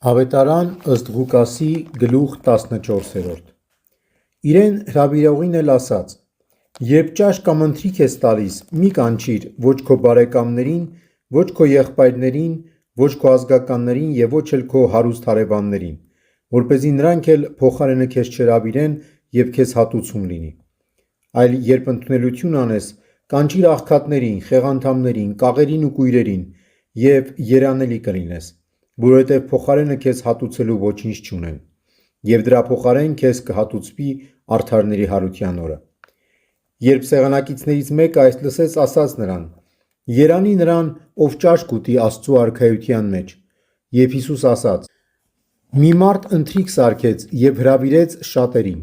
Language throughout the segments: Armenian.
Ավետարան ըստ Ղուկասի գլուխ 14: Իրեն հրավիրողին էլ ասաց. երբ ճաշ կամ ընթրիք ես տալիս, մի կանչիր ոչ քո բարեկամներին, ոչ քո եղբայրներին, ոչ քո ազգականներին և ոչ էլ քո հարուստ հարևաններին, որպեսզի նրանք էլ փոխարենը քեզ չհրավիրեն և քեզ հատուցում լինի: Այլ երբ ընդունելություն անես, կանչիր աղքատներին, խեղանդամներին, կաղերին ու կույրերին և երանելի կլինես, որովհետև փոխարենը քեզ հատուցելու ոչինչ չունեն, և դրա փոխարեն քեզ կհատուցվի արդարների հարության օրը: Երբ սեղանակիցներից մեկը այս լսեց, ասաց նրան. երանի նրան, ով ճաշ կուտի Աստծու արքայության մեջ: Եվ Հիսուս ասաց. մի մարդ ընթրիք սարքեց և հրավիրեց շատերին: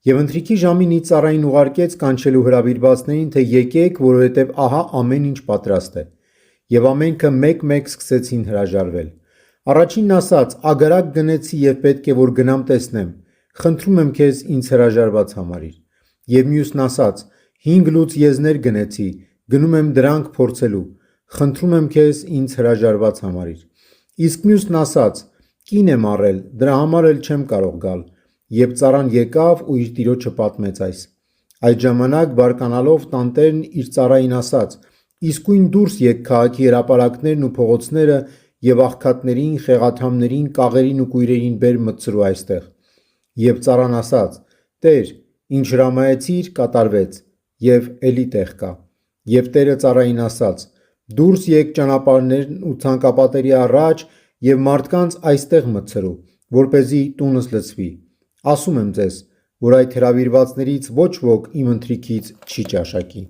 Եվ ընթրիքի ժամին իր ծառային ուղարկեց կանչելու հրավիրվածներին, թե եկեք, որովհետև ահա ամեն ինչ պատրաստ է: Եվ ամենքը մեկ-մեկ սկսեցին հրաժարվել: Առաջինն ասաց. ագարակ գնեցի և պետք է որ գնամ տեսնեմ, խնդրում եմ քեզ ինձ հրաժարված համարիր: Եվ մյուսն ասաց. 5 լուծ եզներ գնեցի, գնում եմ դրանք փորձելու, խնդրում եմ քեզ ինձ հրաժարված համարիր: Իսկ մյուսն ասաց. կին եմ առել, դրա համար էլ չեմ կարող գալ: Եվ ծառան եկավ ու իր տիրոջը պատմեց այս: Այդ ժամանակ բարկանալով տանտերն իր ծառային ասաց. իսկույն դուրս եկ քաղաքի հրապարակներն ու փողոցները և աղքատներին, խեղաթամներին, կաղերին ու կույրերին բեր մտցրու այստեղ: Եվ ծառան ասաց. տեր, ինչ հրամայեցիր, կատարվեց, և էլի տեղ կա: Եվ տերը ծառային ասաց. դուրս եկ ճանապարհներն ու ցանկապատերի առաջ և մարդկանց այստեղ մտցրու, որպեսզի տունս լցվի: Ասում եմ ձեզ, որ այդ հրավիրվածներից ոչ ոք իմ ընթրիքից չի ճաշակի: